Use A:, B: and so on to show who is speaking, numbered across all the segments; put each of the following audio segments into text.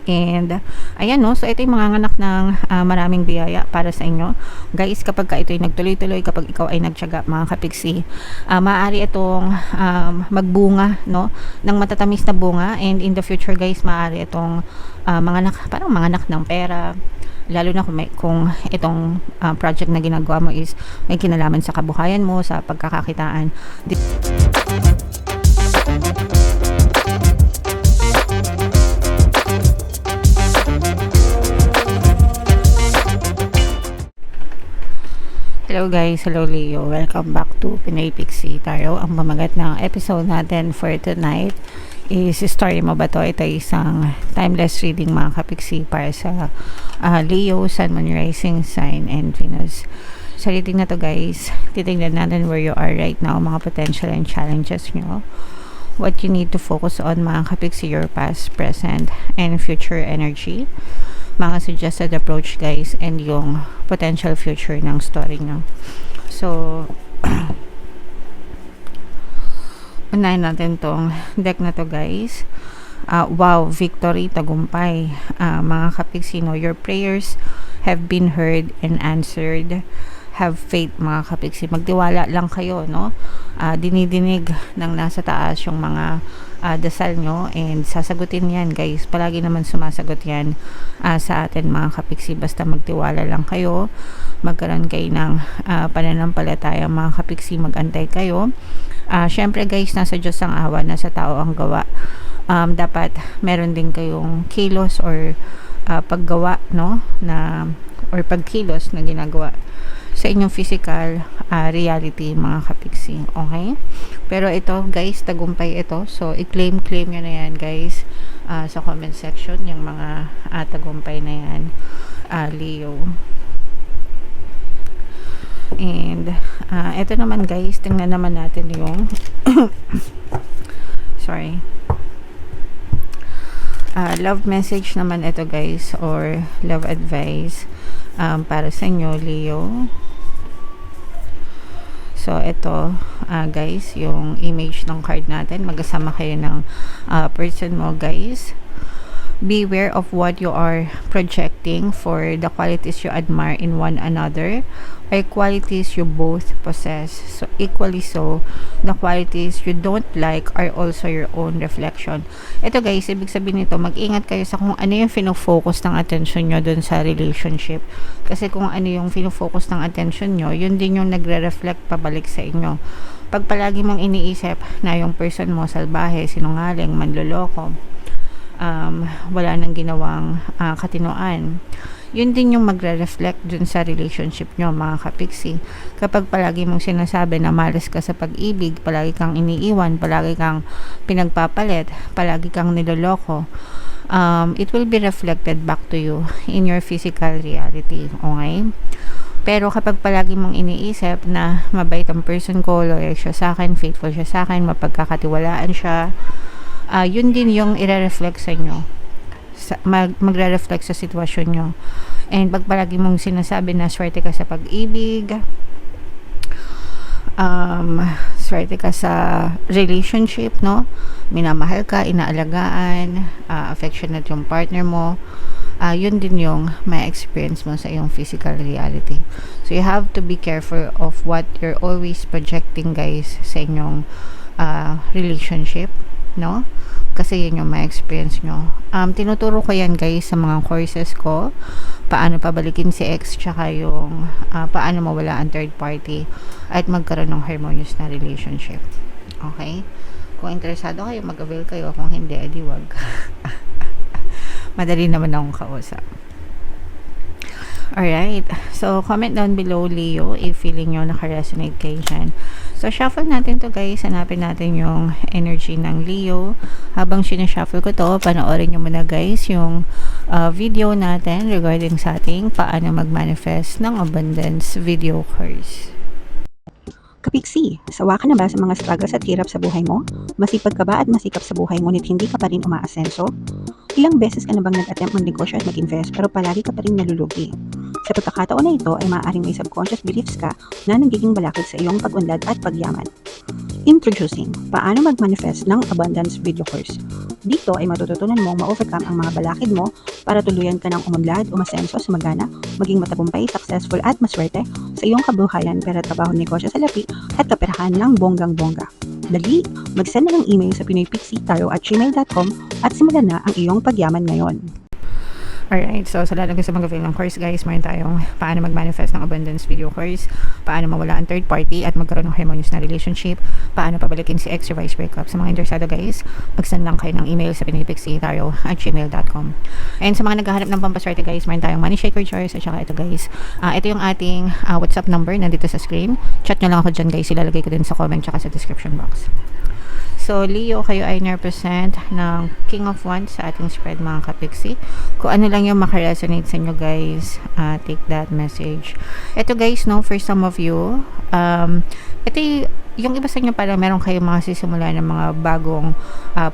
A: And ayan no, so ito yung mga anak ng maraming biyaya para sa inyo. Guys, kapag ka ito ay nagtuloy-tuloy, kapag ikaw ay nagtiyaga mga kapiksi, maaari itong magbunga no, ng matatamis na bunga, and in the future guys, maaari itong parang mga anak ng pera, lalo na kung itong project na ginagawa mo is may kinalaman sa kabuhayan mo, sa pagkakakitaan. Hello guys, hello Leo. Welcome back to Pinoy Pixie Tarot. Ang pamagat ng episode natin for tonight is Story Mo Ba To? Ito ay isang timeless reading mga kapiksi para sa Leo, Sun, Moon, Rising Sign, and Venus. Sa reading na to guys, titignan natin where you are right now, mga potential and challenges nyo. What you need to focus on mga kapiksi, your past, present, and future energy. Mga suggested approach guys, and yung potential future ng story nyo. So unahin natin tong deck na to guys. Wow, victory, tagumpay. Mga kapiksino, your prayers have been heard and answered. Have faith mga kapiksi, magtiwala lang kayo no. Dinidinig ng nasa taas yung mga dasal nyo, and sasagutin yan guys, palagi naman sumasagot yan sa atin mga kapiksi, basta magtiwala lang kayo, magkaroon kayo ng pananampalataya mga kapiksi, magantay kayo. Syempre guys, nasa Diyos ang awa, nasa tao ang gawa. Dapat meron din kayong kilos or paggawa no, na or pagkilos na ginagawa sa inyong physical reality mga kapiksi, okay? Pero ito guys, tagumpay ito, so i-claim nyo na yan guys sa comment section, yung mga tagumpay na yan, Leo. And ito naman guys, tingnan naman natin yung sorry, love message naman ito guys, or love advice para sa inyo Leo. So ito guys, yung image ng card natin, magkasama kayo ng person mo guys. Beware of what you are projecting, for the qualities you admire in one another are qualities you both possess. So equally so, the qualities you don't like are also your own reflection. Ito guys, ibig sabihin nito, mag-ingat kayo sa kung ano yung fino-focus ng attention nyo dun sa relationship. Kasi kung ano yung fino-focus ng attention nyo, yun din yung nagre-reflect pabalik sa inyo. Pag palagi mong iniisip na yung person mo salbahe, sinungaling, manloloko, wala nang ginawang katinoan, yun din yung magre-reflect dun sa relationship nyo mga kapiksi. Kapag palagi mong sinasabi na malas ka sa pag-ibig, palagi kang iniiwan, palagi kang pinagpapalit, palagi kang niloloko, it will be reflected back to you in your physical reality, okay? Pero kapag palagi mong iniisip na mabait ang person ko, loyal siya sa akin, faithful siya sa akin, mapagkakatiwalaan siya, yun din yung i-reflect sa inyo, magre-reflect sa sitwasyon nyo. And pag palagi mong sinasabi na swerte ka sa pag-ibig, swerte ka sa relationship no, minamahal ka, inaalagaan, affectionate yung partner mo, yun din yung may experience mo sa iyong physical reality. So you have to be careful of what you're always projecting guys sa inyong relationship no, kasi yun yung may experience nyo. Tinuturo ko yan guys sa mga courses ko, paano pabalikin si ex, tsaka yung paano mawala ang third party at magkaroon ng harmonious na relationship, okay? Kung interesado kayo, mag-avail kayo. Kung hindi, edi wag. Madali naman akong kausap. Alright, so comment down below Leo if feeling nyo naka-resonate kayo dyan. So shuffle natin to guys, hanapin natin yung energy ng Leo. Habang sinashuffle ko to, panoorin nyo muna guys yung video natin regarding sa ating paano mag-manifest ng abundance video course.
B: Kapiksi, sawa ka na ba sa mga struggles at hirap sa buhay mo? Masipag ka ba at masikap sa buhay ngunit hindi ka pa rin umaasenso? Ilang beses ka na bang nag-attempt mag-negosyo at mag-invest pero palagi ka pa rin nalulugi? Sa pagkakataon na ito ay maaaring may subconscious beliefs ka na nagiging balakid sa iyong pag-unlad at pagyaman. Introducing, paano mag-manifest ng abundance video course. Dito ay matututunan mong ma-overcome ang mga balakid mo para tuluyan ka ng umunlad, umasenso, sumagana, maging matagumpay, successful at maswerte sa iyong kabuhayan, pera, trabaho, negosyo, salapi at kaperahan ng bonggang-bongga. Dali, mag-send na ng email sa pinoypixie@gmail.com at simulan na ang iyong pagyaman ngayon.
A: Alright, so sa lahat ng gusto mag-avail ng course guys, mayroon tayong paano mag-manifest ng abundance video course, paano mawala ang third party at magkaroon ng harmonious na relationship, paano pabalikin si ex reverse breakup. Sa mga interesado guys, mag-send lang kayo ng email sa pinoypixie@gmail.com. And sa mga naghahanap ng pampaswerte guys, mayroon tayong money shaker jars at saka ito guys. Ito yung ating WhatsApp number nandito sa screen. Chat nyo lang ako dyan guys, ilalagay ko din sa comment at sa description box. So, Leo, kayo ay na-represent ng King of Wands sa ating spread mga kapixie. Kung ano lang yung makaresonate sa inyo guys, take that message. Ito guys, no, for some of you, ito yung iba sa inyo parang meron kayong mga sisimula ng mga bagong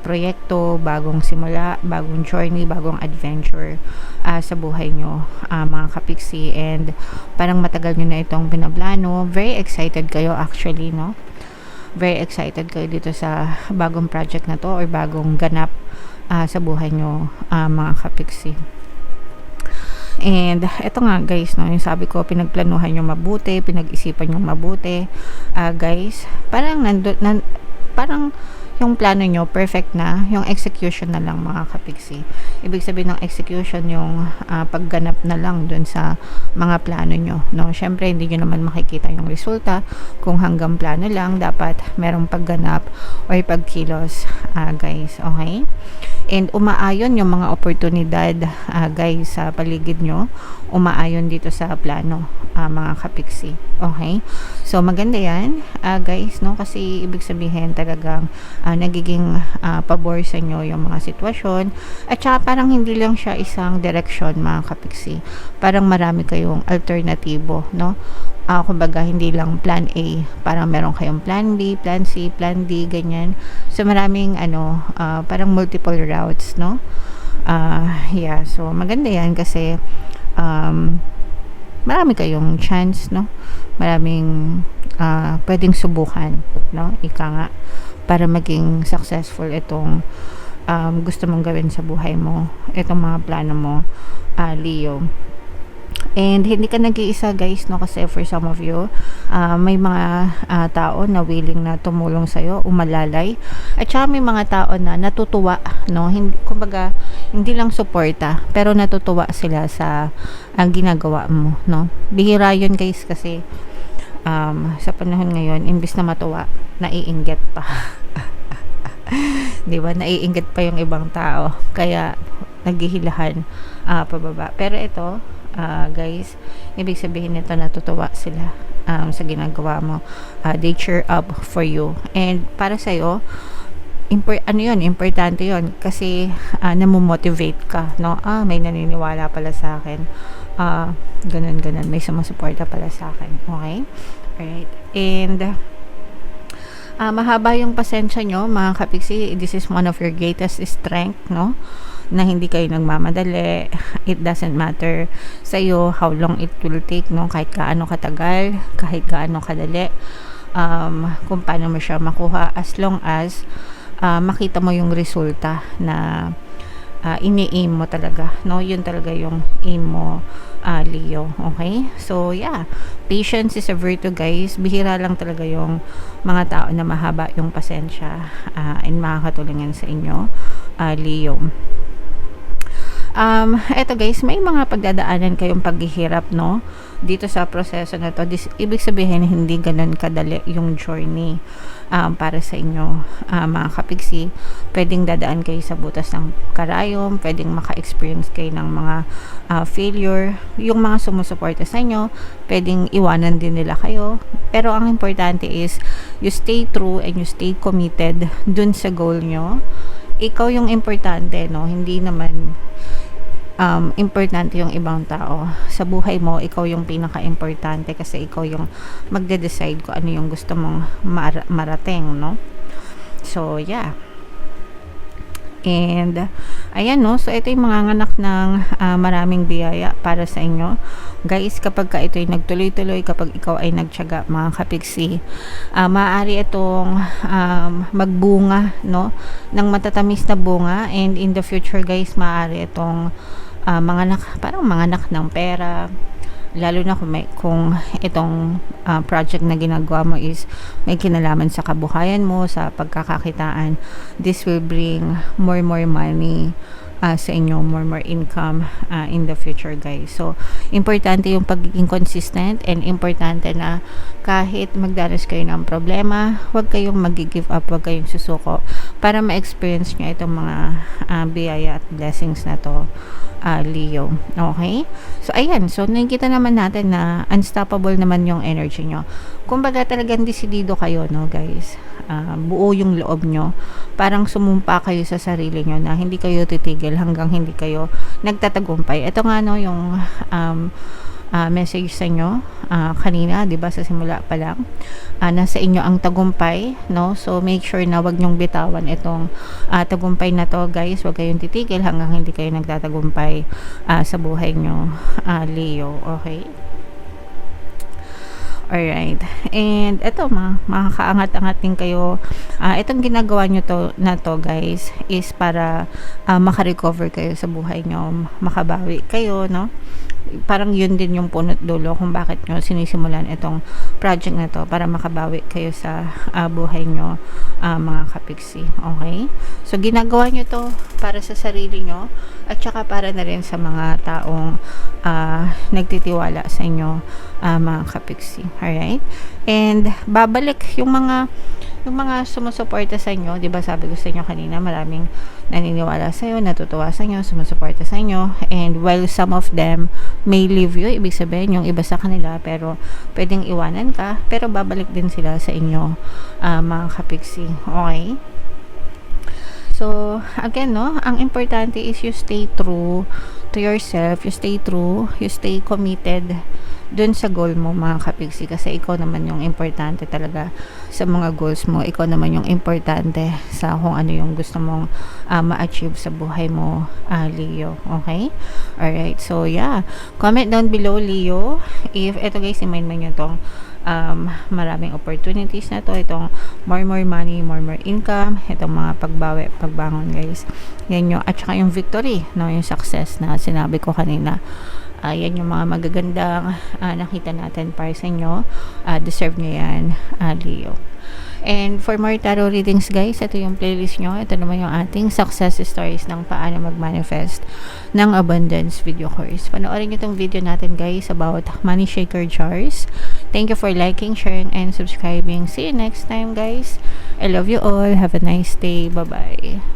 A: proyekto, bagong simula, bagong journey, bagong adventure sa buhay nyo mga kapixie, and parang matagal nyo na itong pinaplano. Very excited kayo actually, no? Very excited kayo dito sa bagong project na to or bagong ganap sa buhay nyo mga kapixie. And eto nga guys, no, yung sabi ko, pinagplanuhan nyo mabuti, pinag-isipan nyo mabuti guys, parang parang yung plano nyo perfect na, yung execution na lang mga kapixie. Ibig sabihin ng execution yung pagganap na lang dun sa mga plano nyo, no? Syempre hindi nyo naman makikita yung resulta kung hanggang plano lang, dapat merong pagganap or pagkilos guys, okay? And umaayon yung mga oportunidad guys sa paligid nyo, umaayon dito sa plano mga kapixie, okay? So maganda yan guys, no? Kasi ibig sabihin talagang nagiging pabor sa inyo yung mga sitwasyon, at saka parang hindi lang siya isang direksyon mga kapixie, parang marami kayong alternatibo, no? Kumbaga hindi lang plan A, parang meron kayong plan B, plan C, plan D, ganyan. So maraming parang multiple routes, no? Yeah, so maganda yan kasi marami kayong chance, no? Maraming pwedeng subukan, no? Ika nga, para maging successful itong gusto mong gawin sa buhay mo, itong mga plano mo, Leo. And hindi ka nag-iisa guys, no? Kasi for some of you, may mga tao na willing na tumulong sa'yo, umalalay, at saka may mga tao na natutuwa, no? Kumbaga, hindi lang suporta, pero natutuwa sila sa ginagawa mo, no? Bihira yun guys, kasi sa panahon ngayon, imbis na matuwa, naiinggit pa. Di ba? Naiinggit pa yung ibang tao, kaya naghihilahan pababa. Pero ito guys, ibig sabihin nito natutuwa sila sa ginagawa mo. They cheer up for you, and para sa'yo importante yun kasi namomotivate ka, no? May naniniwala pala sa akin, ganun, may sumusuporta pala sa akin, okay? Alright, and mahaba yung pasensya nyo mga kapixie. This is one of your greatest strength, no? Na hindi kayo nagmamadali. It doesn't matter sa iyo how long it will take, no? Kahit gaano katagal, kahit gaano kadali, kung paano mo siya makuha, as long as makita mo yung resulta na ini-aim mo talaga, no? Yun talaga yung aim mo, Leo, okay? So yeah, patience is a virtue guys. Bihira lang talaga yung mga tao na mahaba yung pasensya and makakatulungan sa inyo, Leo. Eto guys, may mga pagdadaanan kayong paghihirap, no? Dito sa proseso na to. Ibig sabihin hindi ganun kadali yung journey para sa inyo, mga kapixie. Pwedeng dadaan kayo sa butas ng karayom, pwedeng maka-experience kayo ng mga failure. Yung mga sumusuporta sa inyo, pwedeng iwanan din nila kayo, pero ang importante is you stay true and you stay committed dun sa goal nyo. Ikaw yung importante, no? Hindi naman importante yung ibang tao sa buhay mo. Ikaw yung pinaka-importante kasi ikaw yung magde-decide kung ano yung gusto mong marating, no? So yeah, And ayan no, so ito yung mga nganak ng maraming biyaya para sa inyo guys. Kapag ka ito ay nagtuloy-tuloy, kapag ikaw ay nagtiyaga mga kapiksi, maaari itong magbunga no ng matatamis na bunga, and in the future guys, maaari itong parang manganak ng pera, lalo na kung itong project na ginagawa mo is may kinalaman sa kabuhayan mo, sa pagkakakitaan. This will bring more money sa inyo, more income in the future guys. So importante yung pagiging consistent, and importante na kahit magdanas kayo ng problema, huwag kayong mag-give up, huwag kayong susuko, para ma-experience nyo itong mga biyaya at blessings na to, Leo. Okay? So ayan, so nakikita naman natin na unstoppable naman yung energy nyo. Kumbaga talagang desidido kayo no guys. Buo yung loob nyo, parang sumumpa kayo sa sarili nyo na hindi kayo titigil hanggang hindi kayo nagtatagumpay. Ito nga no yung message sa inyo kanina, 'di ba, sa simula pa lang, nasa inyo ang tagumpay no. So make sure na wag nyong bitawan itong tagumpay na to guys. Wag kayong titigil hanggang hindi kayo nagtatagumpay sa buhay nyo, Leo. Okay? Alright. And ito, makakaangat-angat din kayo. Itong ginagawa nyo na to guys is para makarecover kayo sa buhay nyo, makabawi kayo, no? Parang yun din yung punot dulo kung bakit nyo sinisimulan itong project na to, para makabawi kayo sa buhay nyo, mga kapiksi. Okay? So ginagawa nyo to para sa sarili nyo, at saka para na rin sa mga taong nagtitiwala sa inyo, mga kapiksi. Alright? And babalik yung mga sumusuporta sa inyo, 'di ba? Sabi ko sa inyo kanina, maraming naniniwala sa inyo, natutuwa sa inyo, sumusuporta sa inyo. And while some of them may leave you, ibig sabihin yung iba sa kanila, pero pwedeng iwanan ka, pero babalik din sila sa inyo, mga kapiksi. Okay? So, again, no, ang importante is you stay true to yourself, you stay true, you stay committed dun sa goal mo, mga kapiksi, kasi ikaw naman yung importante talaga sa mga goals mo. Ikaw naman yung importante sa kung ano yung gusto mong ma-achieve sa buhay mo, Leo. Okay? Alright, so yeah, comment down below, Leo, if eto guys, i-mind mo nyo tong maraming opportunities na to, itong more money, more income, itong mga pagbangon guys, yan yung, at saka yung victory, no, yung success na sinabi ko kanina. Yan yung mga magagandang nakita natin para sa inyo. Deserve nyo yan, Leo. And for more tarot readings guys, ito yung playlist nyo. Ito naman yung ating success stories ng paano mag-manifest ng abundance video course. Panoorin nyo itong video natin guys about money shaker jars. Thank you for liking, sharing, and subscribing. See you next time guys. I love you all. Have a nice day. Bye-bye.